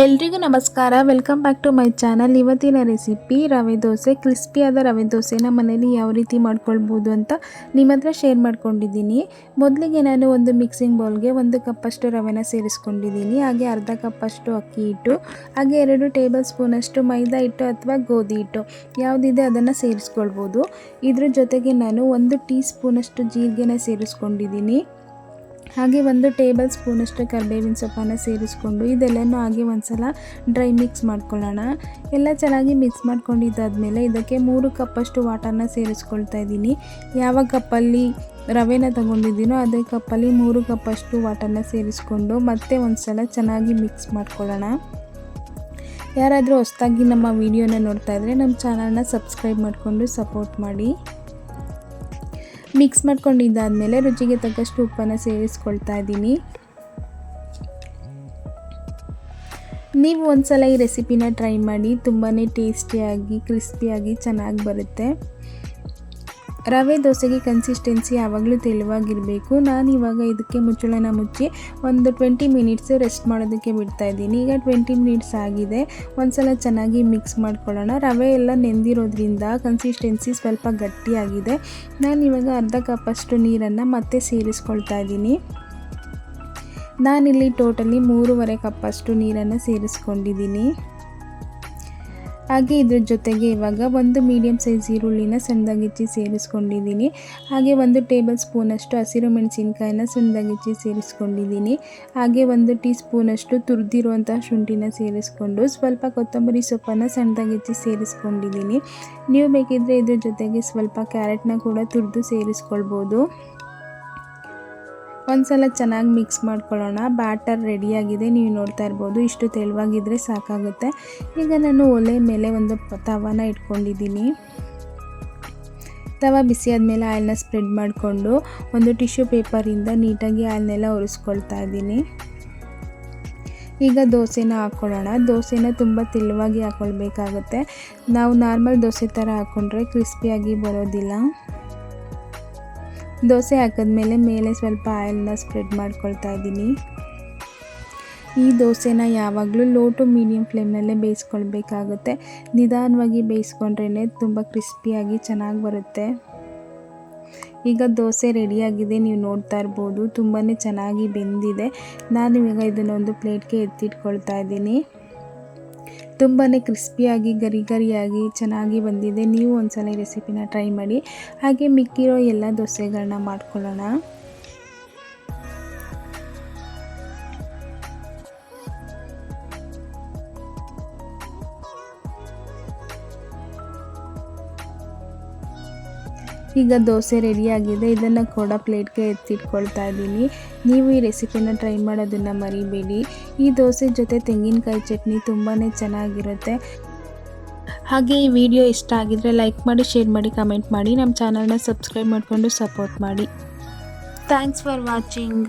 ಎಲ್ರಿಗೂ ನಮಸ್ಕಾರ. Welcome back to my channel. ಇವತ್ತಿನ ರೆಸಿಪಿ ರವೆ ದೋಸೆ. ಕ್ರಿಸ್ಪಿಯಾದ ರವೆ ದೋಸೆನ ಮನೇಲಿ ಯಾವ ರೀತಿ ಮಾಡ್ಕೊಳ್ಬೋದು ಅಂತ ನಿಮ್ಮ ಹತ್ರ ಶೇರ್ ಮಾಡ್ಕೊಂಡಿದ್ದೀನಿ. ಮೊದಲಿಗೆ ನಾನು ಒಂದು ಮಿಕ್ಸಿಂಗ್ ಬೌಲ್ಗೆ 1 ಕಪ್ಪಷ್ಟು ರವೆನ ಸೇರಿಸ್ಕೊಂಡಿದ್ದೀನಿ. ಹಾಗೆ ಅರ್ಧ ಕಪ್ಪಷ್ಟು ಅಕ್ಕಿ ಹಿಟ್ಟು, ಹಾಗೆ 2 ಟೇಬಲ್ ಸ್ಪೂನಷ್ಟು ಮೈದಾ ಹಿಟ್ಟು ಅಥವಾ ಗೋಧಿ ಹಿಟ್ಟು ಯಾವುದಿದೆ ಅದನ್ನು ಸೇರಿಸ್ಕೊಳ್ಬೋದು. ಇದ್ರ ಜೊತೆಗೆ ನಾನು 1 ಟೀ ಸ್ಪೂನಷ್ಟು ಜೀರಿಗೆನ ಸೇರಿಸ್ಕೊಂಡಿದ್ದೀನಿ. ಹಾಗೆ 1 ಟೇಬಲ್ ಸ್ಪೂನಷ್ಟು ಕರಿಬೇವಿನ ಸೊಪ್ಪನ್ನು ಸೇರಿಸ್ಕೊಂಡು ಇದೆಲ್ಲನೂ ಹಾಗೆ ಒಂದ್ಸಲ ಡ್ರೈ ಮಿಕ್ಸ್ ಮಾಡ್ಕೊಳ್ಳೋಣ. ಎಲ್ಲ ಚೆನ್ನಾಗಿ ಮಿಕ್ಸ್ ಮಾಡ್ಕೊಂಡಿದ್ದಾದಮೇಲೆ ಇದಕ್ಕೆ 3 ಕಪ್ಪಷ್ಟು ವಾಟರ್ನ ಸೇರಿಸ್ಕೊಳ್ತಾ ಇದ್ದೀನಿ. ಯಾವ ಕಪ್ಪಲ್ಲಿ ರವೆನ ತಗೊಂಡಿದ್ದೀನೋ ಅದೇ ಕಪ್ಪಲ್ಲಿ 3 ಕಪ್ಪಷ್ಟು ವಾಟರ್ನ ಸೇರಿಸ್ಕೊಂಡು ಮತ್ತೆ ಒಂದ್ಸಲ ಚೆನ್ನಾಗಿ ಮಿಕ್ಸ್ ಮಾಡ್ಕೊಳ್ಳೋಣ. ಯಾರಾದರೂ ಹೊಸದಾಗಿ ನಮ್ಮ ವಿಡಿಯೋನ ನೋಡ್ತಾ ಇದ್ದರೆ ನಮ್ಮ ಚಾನಲ್ನ ಸಬ್ಸ್ಕ್ರೈಬ್ ಮಾಡಿಕೊಂಡು ಸಪೋರ್ಟ್ ಮಾಡಿ. ಮಿಕ್ಸ್ ಮಾಡ್ಕೊಂಡಿದ್ದಾದಮೇಲೆ ರುಚಿಗೆ ತಕ್ಕಷ್ಟು ಉಪ್ಪನ್ನು ಸೇರಿಸ್ಕೊಳ್ತಾ ಇದ್ದೀನಿ. ನೀವು ಒಂದ್ಸಲ ಈ ರೆಸಿಪಿನ ಟ್ರೈ ಮಾಡಿ, ತುಂಬಾ ಟೇಸ್ಟಿಯಾಗಿ ಕ್ರಿಸ್ಪಿಯಾಗಿ ಚೆನ್ನಾಗಿ ಬರುತ್ತೆ. ರವೆ ದೋಸೆಗೆ ಕನ್ಸಿಸ್ಟೆನ್ಸಿ ಯಾವಾಗಲೂ ತೆಳುವಾಗಿರಬೇಕು. ನಾನು ಇವಾಗ ಇದಕ್ಕೆ ಮುಚ್ಚಳನ ಮುಚ್ಚಿ ಒಂದು 20 ಮಿನಿಟ್ಸ್ ರೆಸ್ಟ್ ಮಾಡೋದಕ್ಕೆ ಬಿಡ್ತಾ ಇದ್ದೀನಿ. ಈಗ 20 ಮಿನಿಟ್ಸ್ ಆಗಿದೆ. ಒಂದ್ಸಲ ಚೆನ್ನಾಗಿ ಮಿಕ್ಸ್ ಮಾಡ್ಕೊಳ್ಳೋಣ. ರವೆ ಎಲ್ಲ ನೆಂದಿರೋದ್ರಿಂದ ಕನ್ಸಿಸ್ಟೆನ್ಸಿ ಸ್ವಲ್ಪ ಗಟ್ಟಿಯಾಗಿದೆ. ನಾನು ಇವಾಗ ಅರ್ಧ ಕಪ್ಪಷ್ಟು ನೀರನ್ನು ಮತ್ತೆ ಸೇರಿಸ್ಕೊಳ್ತಾ ಇದ್ದೀನಿ. ನಾನಿಲ್ಲಿ ಟೋಟಲಿ 3.5 ಕಪ್ಪಷ್ಟು ನೀರನ್ನು ಸೇರಿಸ್ಕೊಂಡಿದ್ದೀನಿ. ಹಾಗೆ ಇದ್ರ ಜೊತೆಗೆ ಇವಾಗ 1 ಮೀಡಿಯಮ್ ಸೈಜ್ ಈರುಳ್ಳಿನ ಸಣ್ಣದಾಗಿಚ್ಚಿ ಸೇರಿಸ್ಕೊಂಡಿದ್ದೀನಿ. ಹಾಗೆ 1 ಟೇಬಲ್ ಸ್ಪೂನಷ್ಟು ಹಸಿರು ಮೆಣಸಿನ್ಕಾಯಿನ ಸಣ್ಣದಾಗಿಚ್ಚಿ ಸೇರಿಸ್ಕೊಂಡಿದ್ದೀನಿ. ಹಾಗೆ 1 ಟೀ ಸ್ಪೂನಷ್ಟು ತುರಿದಿರುವಂಥ ಶುಂಠಿನ ಸೇರಿಸ್ಕೊಂಡು ಸ್ವಲ್ಪ ಕೊತ್ತಂಬರಿ ಸೊಪ್ಪನ್ನು ಸಣ್ಣದಾಗಿಚ್ಚಿ ಸೇರಿಸ್ಕೊಂಡಿದ್ದೀನಿ. ನೀವು ಬೇಕಿದ್ದರೆ ಇದ್ರ ಜೊತೆಗೆ ಸ್ವಲ್ಪ ಕ್ಯಾರೆಟ್ನ ಕೂಡ ತುರಿದು ಸೇರಿಸ್ಕೊಳ್ಬೋದು. ಒಂದ್ಸಲ ಚೆನ್ನಾಗಿ ಮಿಕ್ಸ್ ಮಾಡ್ಕೊಳ್ಳೋಣ. ಬ್ಯಾಟರ್ ರೆಡಿಯಾಗಿದೆ, ನೀವು ನೋಡ್ತಾ ಇರ್ಬೋದು. ಇಷ್ಟು ತೆಳುವಾಗಿದ್ದರೆ ಸಾಕಾಗುತ್ತೆ. ಈಗ ನಾನು ಒಲೆ ಮೇಲೆ ಒಂದು ತವಾನ ಇಟ್ಕೊಂಡಿದ್ದೀನಿ. ತವ ಬಿಸಿ ಆದಮೇಲೆ ಆಯಿಲ್ನ ಸ್ಪ್ರೆಡ್ ಮಾಡಿಕೊಂಡು ಒಂದು ಟಿಶ್ಯೂ ಪೇಪರಿಂದ ನೀಟಾಗಿ ಆಯಿಲ್ನೆಲ್ಲ ಒರೆಸ್ಕೊಳ್ತಾ ಇದ್ದೀನಿ. ಈಗ ದೋಸೆನ ಹಾಕ್ಕೊಳ್ಳೋಣ. ದೋಸೆನ ತುಂಬ ತೆಳುವಾಗಿ ಹಾಕ್ಕೊಳ್ಬೇಕಾಗುತ್ತೆ. ನಾವು ನಾರ್ಮಲ್ ದೋಸೆ ಥರ ಹಾಕ್ಕೊಂಡ್ರೆ ಕ್ರಿಸ್ಪಿಯಾಗಿ ಬರೋದಿಲ್ಲ. ದೋಸೆ ಹಾಕಿದ್ಮೇಲೆ ಮೇಲೆ ಸ್ವಲ್ಪ ಆಯಿಲ್ನ ಸ್ಪ್ರೆಡ್ ಮಾಡ್ಕೊಳ್ತಾ ಇದ್ದೀನಿ. ಈ ದೋಸೆನ ಯಾವಾಗಲೂ ಲೋ ಟು ಮೀಡಿಯಮ್ ಫ್ಲೇಮ್ನಲ್ಲೇ ಬೇಯಿಸ್ಕೊಳ್ಬೇಕಾಗುತ್ತೆ. ನಿಧಾನವಾಗಿ ಬೇಯಿಸ್ಕೊಂಡ್ರೇ ತುಂಬ ಕ್ರಿಸ್ಪಿಯಾಗಿ ಚೆನ್ನಾಗಿ ಬರುತ್ತೆ. ಈಗ ದೋಸೆ ರೆಡಿಯಾಗಿದೆ, ನೀವು ನೋಡ್ತಾ ಇರ್ಬೋದು. ತುಂಬಾ ಚೆನ್ನಾಗಿ ಬೆಂದಿದೆ. ನಾನು ಇವಾಗ ಇದನ್ನೊಂದು ಪ್ಲೇಟ್ಗೆ ಎತ್ತಿಟ್ಕೊಳ್ತಾ ಇದ್ದೀನಿ. ತುಂಬಾ ಕ್ರಿಸ್ಪಿಯಾಗಿ ಗರಿ ಗರಿಯಾಗಿ ಚೆನ್ನಾಗಿ ಬಂದಿದೆ. ನೀವು ಒಂದ್ಸಲ ಈ ರೆಸಿಪಿನ ಟ್ರೈ ಮಾಡಿ. ಹಾಗೆ ಮಿಕ್ಕಿರೋ ಎಲ್ಲ ದೋಸೆಗಳನ್ನ ಮಾಡ್ಕೊಳ್ಳೋಣ. ಈಗ ದೋಸೆ ರೆಡಿಯಾಗಿದೆ. ಇದನ್ನು ಕೂಡ ಪ್ಲೇಟ್ಗೆ ಎತ್ತಿಟ್ಕೊಳ್ತಾ ಇದ್ದೀನಿ. ನೀವು ಈ ರೆಸಿಪಿನ ಟ್ರೈ ಮಾಡೋದನ್ನು ಮರಿಬೇಡಿ. ಈ ದೋಸೆ ಜೊತೆ ತೆಂಗಿನಕಾಯಿ ಚಟ್ನಿ ತುಂಬಾ ಚೆನ್ನಾಗಿರುತ್ತೆ. ಹಾಗೆ ಈ ವಿಡಿಯೋ ಇಷ್ಟ ಆಗಿದ್ರೆ ಲೈಕ್ ಮಾಡಿ, ಶೇರ್ ಮಾಡಿ, ಕಮೆಂಟ್ ಮಾಡಿ. ನಮ್ಮ ಚಾನಲ್ನ ಸಬ್ಸ್ಕ್ರೈಬ್ ಮಾಡಿಕೊಂಡು ಸಪೋರ್ಟ್ ಮಾಡಿ. Thanks for watching.